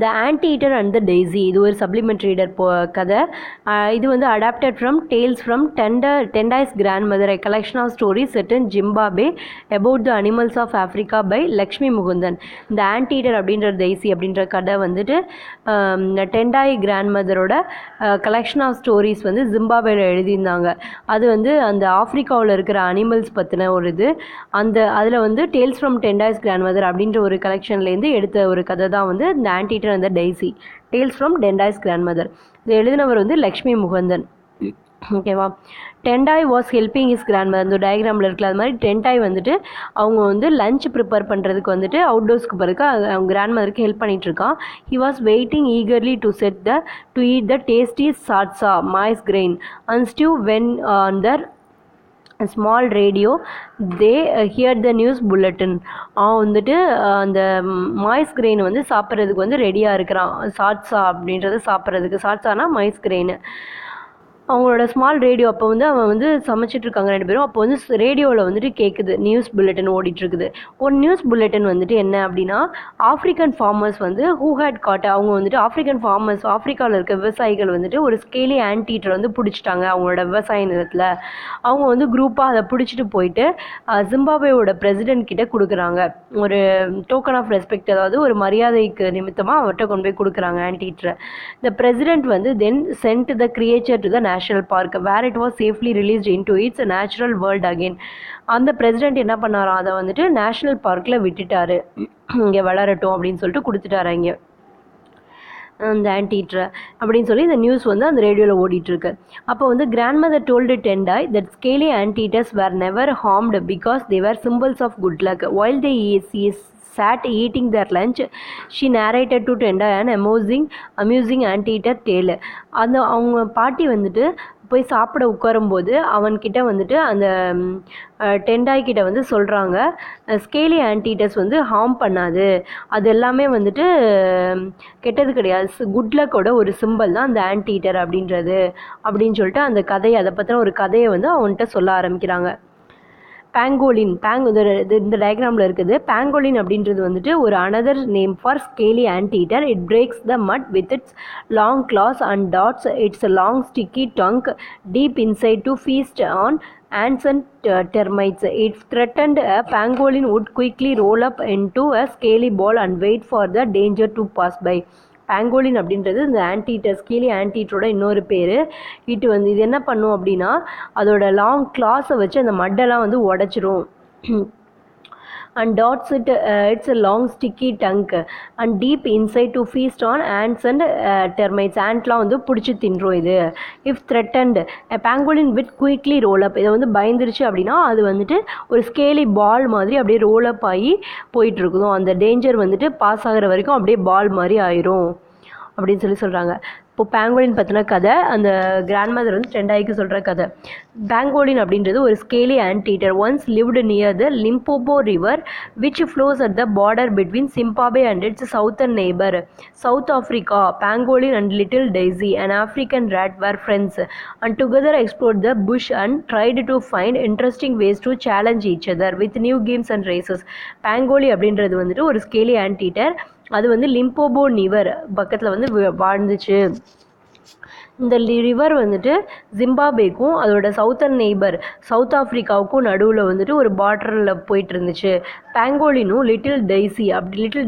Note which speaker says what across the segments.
Speaker 1: The anteater and the daisy இது ஒரு supplement reader கதை. இது வந்து adapted from tales from Tendai's grandmother, a collection of stories set in Zimbabwe about the animals of Africa by Lakshmi Mukundan. இந்த anteater அப்படின்ற daisy அப்படின்ற கதை வந்துட்டு டெண்டாய் கிராண்ட் மதரோட கலெக்ஷன் ஆஃப் ஸ்டோரிஸ் வந்து ஜிம்பாப்வேல எழுதியிருந்தாங்க. அது வந்து அந்த ஆஃப்ரிக்காவில் இருக்கிற அனிமல்ஸ் பற்றின ஒரு இது. அதில் வந்து tales from Tendai's grand mother அப்படின்ற ஒரு கலெக்ஷன்லேருந்து எடுத்த ஒரு கதை தான் வந்து இந்த anteater and the daisy, tales from Tendai's grandmother. இது எழுதினவர் வந்து லக்ஷ்மி முகுந்தன். ஓகேவா. Tendai was helping his grandmother. இந்த டயக்ராமில் இருக்கல அது மாதிரி டெண்டாய் வந்துட்டு அவங்க வந்து லஞ்ச் ப்ரிப்பேர் பண்ணுறதுக்கு வந்துட்டு அவுட்டோர்ஸ்க்கு பிறகு அவங்க கிராண்ட் மதருக்கு ஹெல்ப் பண்ணிட்டு இருக்கான். He was waiting eagerly to eat the tasty sadza maize grain and stew when on their small radio they hear the news bulletin. அவன் வந்துட்டு அந்த மாய்ஸ் கிரெயின் வந்து சாப்பிட்றதுக்கு வந்து ரெடியாக இருக்கிறான். சாட்ஸா அப்படின்றத சாப்பிட்றதுக்கு. சாட்ஸானா மாய்ஸ் கிரெயின். அவங்களோட ஸ்மால் ரேடியோ அப்போ வந்து அவன் வந்து சமைச்சிட்டு இருக்காங்க ரெண்டு பேரும். அப்போ வந்து ரேடியோவில் வந்துட்டு கேட்குது, நியூஸ் புல்லட்டின் ஓடிட்டுருக்குது. ஒரு நியூஸ் புல்லட்டின் வந்துட்டு என்ன அப்படின்னா, ஆஃப்ரிக்கன் ஃபார்மர்ஸ் வந்து ஹூ ஹேட் காட், அவங்க வந்துட்டு ஆஃப்ரிக்கன் ஃபார்மர்ஸ், ஆஃப்ரிக்காவில் இருக்க விவசாயிகள் வந்துட்டு ஒரு ஸ்கேலி anteater வந்து பிடிச்சிட்டாங்க அவங்களோட விவசாய நிலத்தில். அவங்க வந்து குரூப்பாக அதை பிடிச்சிட்டு போயிட்டு ஜிம்பாப்வேவோட பிரசிடென்ட் கிட்ட கொடுக்குறாங்க. ஒரு டோக்கன் ஆஃப் ரெஸ்பெக்ட், அதாவது ஒரு மரியாதைக்கு நிமித்தமாக அவர்கிட்ட கொண்டு போய் கொடுக்குறாங்க anteater. த பிரசிடென்ட் வந்து then sent the creature to the national park where it was safely released into its natural world again. அந்த பிரசிடென்ட் என்ன பண்ணாராம், அதை வந்துட்டு நேஷனல் பார்க்கில் விட்டுட்டாரு, இங்கே வளரட்டும் அப்படின்னு சொல்லிட்டு கொடுத்துட்டாரு இங்கே அந்த anteater அப்படின்னு சொல்லி இந்த நியூஸ் வந்து அந்த ரேடியோவில் ஓடிட்டுருக்கு. அப்போ வந்து grandmother told Tendai that scaly anteaters were never harmed because they were symbols of good luck. While they sat eating their lunch, she narrated to Tendai an amusing anteater tale. அந்த அவங்க பாட்டி வந்துட்டு போய் சாப்பிட உட்காரும்போது அவன்கிட்ட வந்துட்டு அந்த டெண்டாய் கிட்ட வந்து சொல்கிறாங்க, ஸ்கேலி anteaters வந்து ஹார்ம் பண்ணாது, அது எல்லாமே வந்துட்டு கெட்டது கிடையாது, குட் லக்கோட ஒரு சிம்பிள் தான் அந்த anteater அப்படின்றது அப்படின்னு சொல்லிட்டு அந்த கதையை, அதை பற்றின ஒரு கதையை வந்து அவன்கிட்ட சொல்ல ஆரம்பிக்கிறாங்க. பேங்கோலின், இந்த டயக்ராமில் இருக்குது. பேங்கோலின் அப்படின்றது வந்துட்டு ஒரு another name for scaly anteater. It breaks the mud with its long claws and darts its long sticky tongue deep inside to feast on ants and termites. If threatened, a pangolin would quickly roll up into a scaly ball and wait for the danger to pass by. Pangolin அப்படின்றது இந்த anteater, scaly anteaterோட இன்னொரு பேர். இது என்ன பண்ணும் அப்படின்னா, அதோட long கிளாஸை வச்சு அந்த மட்டெல்லாம் வந்து உடச்சிரும். and dots its a long sticky tongue and deep inside to feast on ants and termites. antலாம் வந்து பிடிச்சி தின்றும் இது. if threatened, a pangolin would quickly roll up. இதை வந்து பயந்துருச்சு அப்படின்னா அது வந்துட்டு ஒரு ஸ்கேலி பால் மாதிரி அப்படியே ரோல் அப் ஆகி போயிட்டுருக்குதும். அந்த டேஞ்சர் வந்துட்டு பாஸ் ஆகிற வரைக்கும் அப்படியே பால் மாதிரி ஆயிரும் அப்படின்னு சொல்கிறாங்க. இப்போ பேங்கோலின் பற்றின கதை அந்த கிராண்ட் மதர் வந்து டெண்டாய்க்கு சொல்கிற கதை. பேங்கோலின் அப்படின்றது ஒரு scaly anteater once lived near the Limpopo river which flows at the border between Zimbabwe and its southern neighbour South Africa. Pangolin and little Daisy and African rat were friends and together explored the bush and tried to find interesting ways to challenge each other with new games and races. Pangolin அப்படின்றது வந்துட்டு ஒரு scaly anteater. அது வந்து லிம்போபோ river பக்கத்தில் வந்து வாழ்ந்துச்சு. இந்த river வந்துட்டு ஜிம்பாப்வேக்கும் அதோட சவுத்தர்ன் நெய்பர் சவுத் ஆஃப்ரிக்காவுக்கும் நடுவில் வந்துட்டு ஒரு பார்டரில் போயிட்டு இருந்துச்சு. பேங்கோலினும் லிட்டில்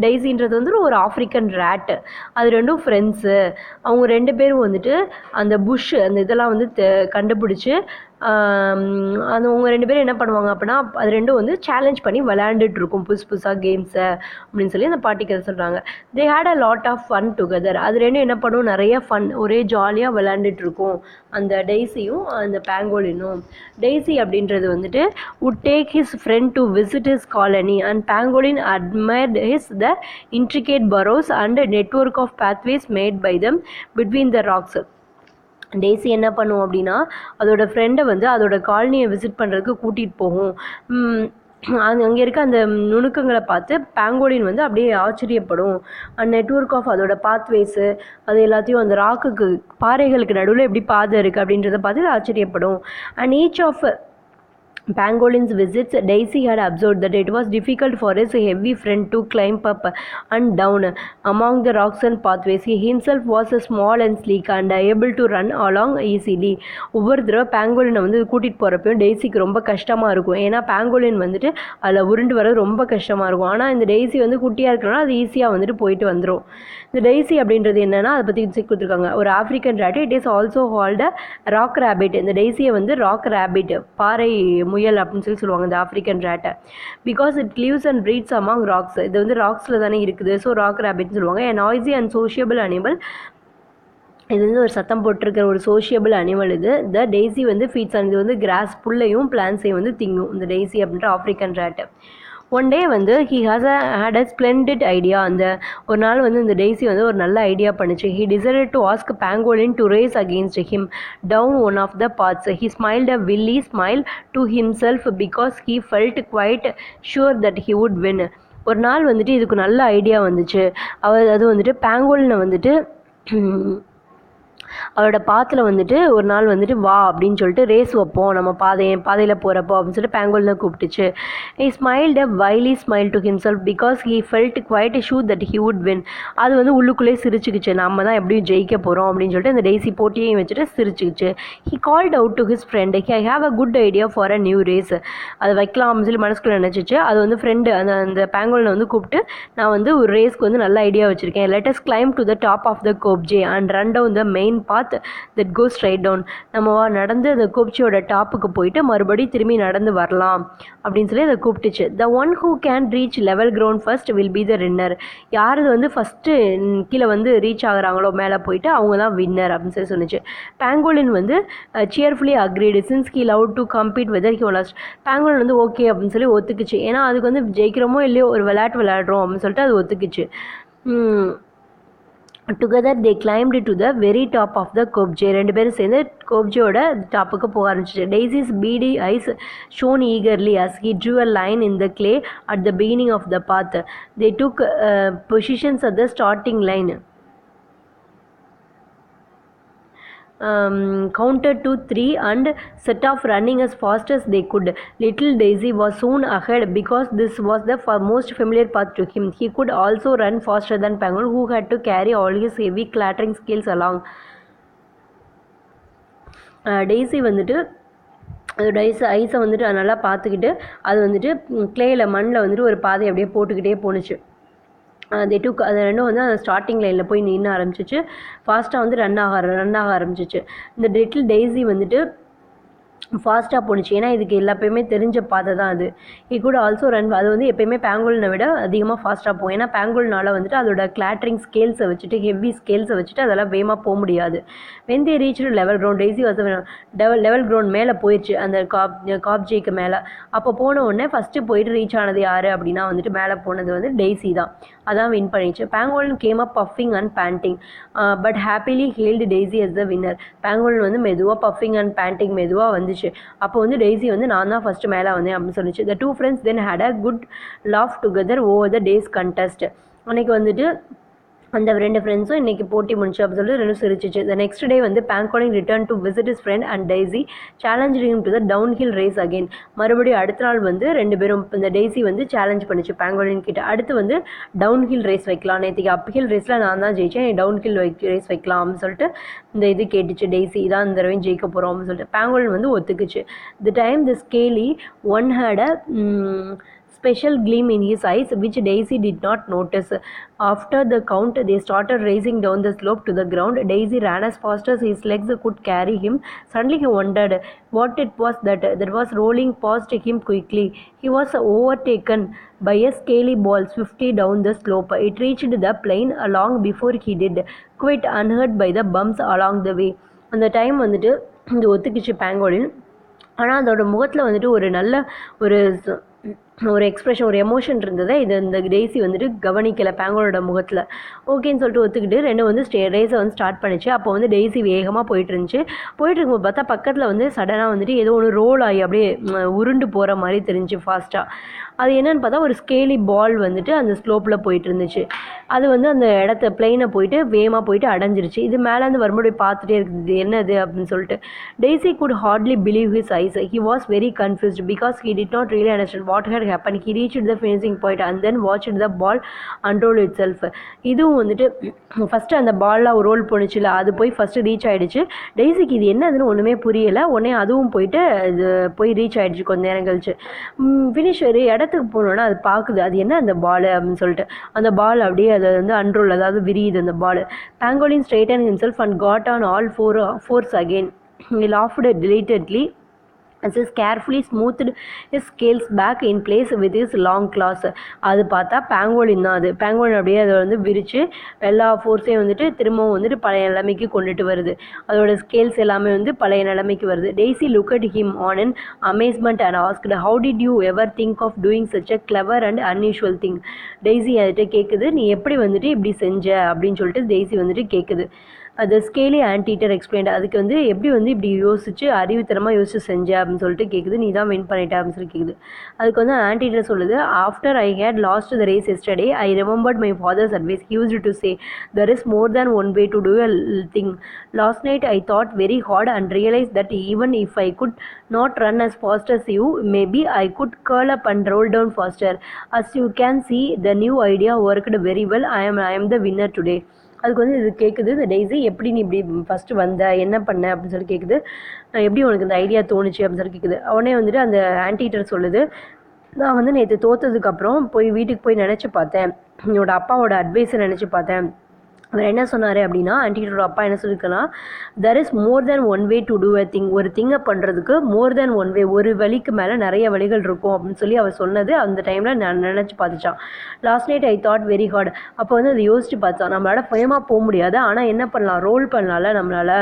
Speaker 1: டெய்ஸின்றது வந்துட்டு ஒரு ஆஃப்ரிக்கன் ரேட். அது ரெண்டும் ஃப்ரெண்ட்ஸு. அவங்க ரெண்டு பேரும் வந்துட்டு அந்த புஷ் அந்த இதெல்லாம் வந்து கண்டுபிடிச்சி அந்த அவங்க ரெண்டு பேரும் என்ன பண்ணுவாங்க அப்படின்னா, அது ரெண்டும் வந்து சேலஞ்ச் பண்ணி விளையாண்டுட்டு இருக்கும் புதுசாக கேம்ஸை அப்படின்னு சொல்லி அந்த பாட்டி கதை சொல்கிறாங்க. They had a lot of fun together. அது ரெண்டும் என்ன பண்ணும், நிறைய ஃபன், ஒரே ஜாலியாக விளையாண்டுட்டு இருக்கும் அந்த டெய்ஸியும் அந்த பேங்கோலினும். டெய்ஸி அப்படின்றது வந்துட்டு would take his friend to visit his colony and pangolin admired the intricate burrows and network of pathways made by them between the rocks. Daisy என்ன பண்ணும் அப்படின்னா, அதோட ஃப்ரெண்டை வந்து அதோட காலனியை விசிட் பண்ணுறதுக்கு கூட்டிகிட்டு போகும். அங்கே இருக்க அந்த நுணுக்கங்களை பார்த்து பேங்கோலின் வந்து அப்படியே ஆச்சரியப்படும். அண்ட் நெட்வொர்க் ஆஃப் அதோட பாத்வேஸு அது எல்லாத்தையும் அந்த ராக்குக்கு பாறைகளுக்கு நடுவில் எப்படி பாதை இருக்குது அப்படின்றத பார்த்து ஆச்சரியப்படும். And each of Pangolin's visits, Daisy had observed that it was difficult for his heavy friend to climb up and down among the rocks and pathways. He himself was small and sleek and able to run along easily. ஒவ்வொரு தடவை பேங்கோலினை வந்து கூட்டிகிட்டு போகிறப்பையும் டெய்ஸிக்கு ரொம்ப கஷ்டமாக இருக்கும். ஏன்னா pangolin வந்துட்டு அதில் உருண்டு வர்றது ரொம்ப கஷ்டமாக இருக்கும். ஆனால் இந்த டெய்ஸி வந்து குட்டியாக இருக்கிறனால அது ஈஸியாக வந்துட்டு போயிட்டு வந்துடும். இந்த டெய்ஸி அப்படின்றது என்னென்னா அதை பற்றி கொடுத்துருக்காங்க. ஒரு African rat. It is also called rock rabbit. இந்த டெய்ஸியை வந்து ராக் ரேபிட், பாறை முயல் அப்படின்னு சொல்லுவாங்க இந்த ஆஃப்ரிக்கன் ரேட்டை. Because it lives and breeds among rocks. இது வந்து ராக்ஸில் தானே இருக்குது. ஸோ ராக் ரேபிட்னு சொல்லுவாங்க. a noisy and sociable animal. இது வந்து ஒரு சத்தம் போட்டிருக்கிற ஒரு சோஷியபிள் அனிமல். இது த டெய்ஸி வந்து ஃபீட்ஸ் அண்ட் இது வந்து கிராஸ், புல்லையும் பிளான்ஸையும் வந்து திங்கும் இந்த டெய்ஸி அப்படின்ற ஆஃப்ரிக்கன் ரேட்டு. ஒன் டே வந்து he had a splendid idea. அந்த ஒரு நாள் வந்து இந்த டெய்ஸி வந்து ஒரு நல்ல ஐடியா பண்ணிச்சு. He decided to ask pangolin to race against him down one of the paths. He smiled a wily smile to himself because he felt quite sure that he would win. ஒரு நாள் வந்துட்டு இதுக்கு நல்ல idea வந்துச்சு. அது வந்துட்டு பேங்கோலினை வந்துட்டு அவரோட பாத்தில் வந்துட்டு ஒரு நாள் வந்துட்டு வா அப்படின்னு சொல்லிட்டு ரேஸ் வைப்போம் நம்ம பாதையில் போகிறப்போ அப்படின்னு சொல்லிட்டு பேங்கோலினை கூப்பிட்டுச்சு. He smiled a wily smile to himself because he felt quite sure that he would win. அது வந்து உள்ளுக்குள்ளேயே சிரிச்சுக்கிச்சு, நம்ம தான் எப்படியும் ஜெயிக்க போகிறோம் அப்படின்னு சொல்லிட்டு அந்த டெய்ஸி போட்டியையும் வச்சுட்டு சிரிச்சுக்கிச்சு. He called out to his friend, I have a good idea for a new race. அதை வைக்கலாம் அப்படின்னு சொல்லி மனசுக்குள்ளே நினச்சிச்சு. அது வந்து ஃப்ரெண்டு அந்த பேங்கோலினை வந்து கூப்பிட்டு, நான் வந்து ஒரு ரேஸ்க்கு வந்து நல்ல ஐடியா வச்சுருக்கேன். Let us climb to the top of the kopje and run down the main path that goes straight down. நம்ம நடந்து அந்த கோப்ஜியோட டாப்புக்கு போயிட்டு மறுபடியும் திரும்பி நடந்து வரலாம் அப்படின்னு சொல்லி அதை கூப்பிட்டுச்சு. The one who can reach level ground first will be the winner. யார் வந்து ஃபஸ்ட்டு கீழே வந்து ரீச் ஆகுறாங்களோ மேலே போயிட்டு அவங்க தான் வின்னர் அப்படின்னு சொல்லி சொன்னிச்சு. பேங்கோலின் வந்து cheerfully agreed since he love to compete whether he lost. Pangolin வந்து ஓகே அப்படின்னு சொல்லி ஒத்துக்குச்சு. ஏன்னா அதுக்கு வந்து ஜெயிக்கிறோமோ இல்லையோ ஒரு விளையாடுறோம் அப்படின்னு சொல்லிட்டு அது ஒத்துக்குச்சு. Together they climbed to the very top of the கோப்ஜே. ரெண்டு பேரும் சேர்ந்து கோப்ஜியோட டாப்புக்கு போக ஆரம்பிச்சிச்சு. Daisy's beady eyes shone eagerly as he drew a line in the clay at the beginning of the path. They took positions at the starting line. Counted to 3 and set off running as fast as they could. Little Daisy was soon ahead because this was the most familiar path to him. He could also run faster than Pangolin, who had to carry all his heavy clattering skills along. Daisy வந்துட்டு அதோட ஐஸை வந்துட்டு நல்லா பார்த்துக்கிட்டு அது வந்துட்டு கிளேயில் மண்ணில் வந்துட்டு ஒரு பாதை அப்படியே போட்டுக்கிட்டே போணுச்சு. அது ரெண்டும் வந்து அந்த ஸ்டார்டிங் லைனில் போய் நின்று ஆரம்பிச்சிச்சு. ஃபாஸ்ட்டாக வந்து ரன் ஆக ஆரம்பிச்சிச்சு. இந்த லிட்டில் டெய்ஸி வந்துட்டு ஃபாஸ்ட்டாக போணுச்சு. ஏன்னா இதுக்கு எல்லாப்பயுமே தெரிஞ்ச பாதை தான் அது. இ கூட ஆல்சோ ரன். அது வந்து எப்போயுமே பேங்கோலினை விட அதிகமாக ஃபாஸ்ட்டாக போகும். ஏன்னா பேங்கோலினால் வந்துட்டு அதோட கிளாட்டரிங் ஸ்கேல்ஸை வச்சுட்டு ஹெவி ஸ்கேல்ஸை வச்சுட்டு அதெல்லாம் வேகமாக போக முடியாது. When they reach level ground, daisy level ground மேலே போயிடுச்சு அந்த காப்ஜேக்கு மேலே. அப்போ போன உடனே ஃபஸ்ட்டு போயிட்டு ரீச் ஆனது யார் அப்படின்னா வந்துட்டு மேலே போனது வந்து டெய்ஸி தான். அதான் வின் பண்ணிச்சு. Pangolin came up puffing and panting but happily hailed Daisy as the winner. Pangolin வந்து மெதுவாக பஃபிங் அண்ட் பேண்டிங் மெதுவாக வந்துச்சு. அப்போ வந்து டெய்ஸி வந்து நான் தான் ஃபஸ்ட்டு மேலே வந்தேன் அப்படின்னு சொல்லிச்சு. The two friends then had a good laugh together over the day's contest. அன்றைக்கி வந்துட்டு அந்த ரெண்டு ஃப்ரெண்ட்ஸும் இன்றைக்கி போட்டி முடிச்சு அப்படின்னு சொல்லிட்டு ரெண்டும் சிரிச்சிச்சு. த நெக்ஸ்ட் டே வந்து pangolin return to visit his friend and Daisy challenge him to the down hill race again. மறுபடியும் அடுத்த நாள் வந்து ரெண்டு பேரும் இந்த டெய்ஸி வந்து சேலஞ்ச் பண்ணிச்சு பேங்கோலின் கிட்ட. அடுத்து வந்து டவுன் ஹில் ரேஸ் வைக்கலாம், நேற்றுக்கு அப் ஹில் ரேஸில் நான் தான் ஜெயிச்சேன், டவுன் ஹில் ரேஸ் வைக்கலாம் அப்படின்னு சொல்லிட்டு இந்த இது கேட்டுச்சு டெய்ஸி. இதான் இந்த தடவையும் ஜெயிக்க போகிறோம் அப்படின்னு சொல்லிட்டு பேங்கோலின் வந்து ஒத்துக்குச்சு. The time the scaly one had a special gleam in his eyes which Daisy did not notice. After the count they started racing down the slope to the ground. Daisy ran as fast as his legs could carry him. Suddenly he wondered what it was that was rolling past him quickly. He was overtaken by a scaly ball swiftly down the slope. It reached the plain long before he did, quite unhurt by the bumps along the way. அந்த time வந்துட்டு இது ஒத்துக்கிச்சு pangolin. ஆனால் அதோட முகத்தில் வந்துட்டு ஒரு நல்ல ஒரு ஒரு எக்ஸ்ப்ரெஷன் ஒரு எமோஷன் இருந்ததை இது இந்த டெய்ஸி வந்துட்டு கவனிக்கலை பேங்கோலோட முகத்தில். ஓகேன்னு சொல்லிட்டு ஒத்துக்கிட்டு ரெண்டும் வந்து ரேஸை வந்து ஸ்டார்ட் பண்ணிச்சு. அப்போ வந்து டெய்ஸி வேகமாக போயிட்டு இருந்துச்சு. போயிட்டு இருக்கும்போது பார்த்தா பக்கத்தில் வந்து சடனாக வந்துட்டு ஏதோ ஒன்று ரோல் ஆகி அப்படியே உருண்டு போகிற மாதிரி தெரிஞ்சு ஃபாஸ்ட்டாக. அது என்னன்னு பார்த்தா ஒரு ஸ்கேலி பால் வந்துட்டு அந்த ஸ்லோப்பில் போயிட்டு இருந்துச்சு. அது வந்து அந்த இடத்த பிளெயினை போயிட்டு வேகமாக போயிட்டு அடைஞ்சிருச்சு. இது மேலேருந்து வரும்போது பார்த்துட்டே இருக்குது என்னது அப்படின்னு சொல்லிட்டு. Daisy could hardly believe his eyes. He was very confused because he did not really understand what had happen. He reached the finishing point and then watched the ball unroll itself. இதுவும் வந்துட்டு first அந்த பால்லாம் role போணுச்சுல அது போய் first reach ஆகிடுச்சு. டெய்ஸிக்கு இது என்னதுன்னு ஒன்றுமே புரியலை. உடனே அதுவும் போயிட்டு இது போய் ரீச் ஆகிடுச்சு கொஞ்சம் நேரம் கழிச்சு. ஃபினிஷர் இடத்துக்கு போனோன்னா அது பார்க்குது அது என்ன அந்த பால் அப்படின்னு சொல்லிட்டு. அந்த பால் அப்படியே அதை வந்து அன்ரோல் அதாவது விரியுது அந்த பால். Pangolin straightened himself and got on all fours again. He laughed delightedly as he carefully smoothed his scales back in place with his long claws. அது பார்த்தா பேங்கோலின் தான். அது பேங்கோலின் அப்படியே அதை வந்து விரித்து எல்லா ஃபோர்ஸையும் வந்துட்டு திரும்பவும் வந்துட்டு பழைய நிலைமைக்கு கொண்டுட்டு வருது. அதோட ஸ்கேல்ஸ் எல்லாமே வந்து பழைய நிலைமைக்கு வருது. Daisy looked at him on an amazement and asked, how did you ever think of doing such a clever and unusual thing? Daisy அதுகிட்ட கேட்குது நீ எப்படி வந்துட்டு இப்படி செஞ்ச அப்படின்னு சொல்லிட்டு டெய்ஸி வந்துட்டு கேட்குது. அது ஸ்கேலி ஆன்டீட்டர் எக்ஸ்பிளைன்ட். அதுக்கு வந்து எப்படி வந்து இப்படி யோசிச்சு அறிவுத்தனமாக யோசிச்சு செஞ்ச அப்படின்னு சொல்லிட்டு கேட்குது. நீ தான் வின் பண்ணிட்ட அப்படின்னு சொல்லி கேட்குது. அதுக்கு வந்து ஆன்டீட்டர் சொல்லுது, after I had lost the race yesterday I remembered my father's advice. He used to say there is more than one way to do a thing. Last night I thought very hard and realized that even if I could not run as fast as you, maybe I could curl up and roll down faster. As you can see, the new idea worked very well. I am the winner today. அதுக்கு வந்து இது கேட்குது இந்த daisy எப்படி நீ இப்படி first வந்த என்ன பண்ண அப்படின்னு சொல்லி கேட்குது. எப்படி உனக்கு இந்த ஐடியா தோணுச்சு அப்படின்னு சொல்லி கேட்குது. உடனே வந்துட்டு அந்த ஆன்டீட்டர் சொல்லுது, நான் வந்து நேற்று தோற்றதுக்கப்புறம் போய் வீட்டுக்கு போய் நினச்சி பார்த்தேன். என்னோட அப்பாவோட அட்வைஸை நினச்சி பார்த்தேன். அவர் என்ன சொன்னார் அப்படின்னா ஆன்டீட்டரோட அப்பா என்ன சொல்லியிருக்கலாம், there is more than one way to do a thing. ஒரு திங்கை பண்ணுறதுக்கு more than one way ஒரு வழிக்கு மேலே நிறைய வழிகள் இருக்கும் அப்படின்னு சொல்லி அவர் சொன்னது அந்த டைமில் நான் நினச்சி பார்த்துச்சான். Last night I thought very hard. அப்போ வந்து அதை யோசிச்சு பார்த்தான் நம்மளால் பயமாக போக முடியாது ஆனால் என்ன பண்ணலாம் ரோல் பண்ணலாம்ல நம்மளால்.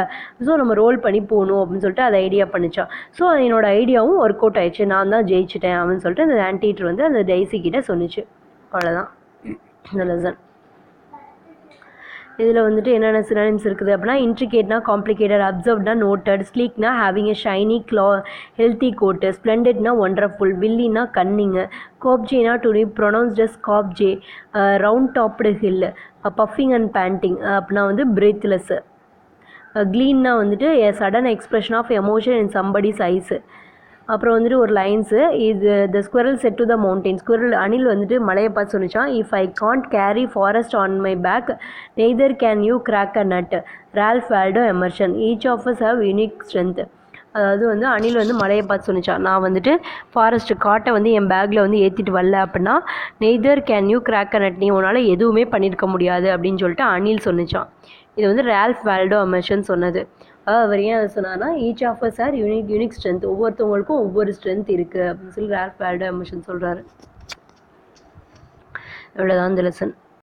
Speaker 1: ஸோ நம்ம ரோல் பண்ணி போகணும் அப்படின்னு சொல்லிட்டு அதை ஐடியா பண்ணிச்சான். ஸோ என்னோட ஐடியாவும் ஒர்க் அவுட் ஆயிடுச்சு. நான் தான் ஜெயிச்சிட்டேன் அப்படின்னு சொல்லிட்டு அந்த ஆன்டீட்டர் வந்து அந்த டெய்ஸி கிட்ட சொன்னிச்சு. அவ்வளோதான் இந்த லெசன். இதில் வந்துட்டு என்னென்ன சினானிம்ஸ் இருக்குது அப்படின்னா இன்ட்ரிகேட்னா காம்ப்ளிகேட்டட், அப்சர்வ்னா நோட்டட், ஸ்லீக்னா having a shiny healthy coat, ஸ்ப்ளெண்டட்னா ஒண்டர்ஃபுல், வில்லினா கன்னிங்கு, கோப்ஜேனா to be pronounced as kopje, round topped hill, puffing and panting அப்படின்னா வந்து பிரீத்லெஸ், க்ளீன்னா வந்துட்டு a sudden expression of emotion in somebody's eyes. அப்புறம் வந்துட்டு ஒரு லைன்ஸு இது the squirrel said to the mountain. Squirrel அணில் வந்துட்டு மலையை பார்த்து சொன்னிச்சான், if I can't carry forest on my back neither can you crack a nut. Ralph Waldo Emerson. Each of us have unique strength. அதாவது வந்து அணில் வந்து மலையை பார்த்து சொன்னிச்சான், நான் வந்துட்டு ஃபாரஸ்ட்டு காட்டை வந்து என் பேக்கில் வந்து ஏற்றிட்டு வரல அப்படின்னா neither can you crack a nut நீ உன்னால் எதுவுமே பண்ணியிருக்க முடியாது அப்படின்னு சொல்லிட்டு அணில் சொன்னிச்சான். இது வந்து ரால்ஃப் வால்டோ எமர்சன் சொன்னது. அவர் ஏன் அதை சொன்னார்னா each of us are unique strength, ஒவ்வொருத்தவங்களுக்கும் ஒவ்வொரு ஸ்ட்ரென்த் இருக்குது அப்படின்னு சொல்லி ரால்ஃப் வால்டோ எமர்சன் சொல்கிறாரு. இவ்வளோதான் இந்த லெசன்.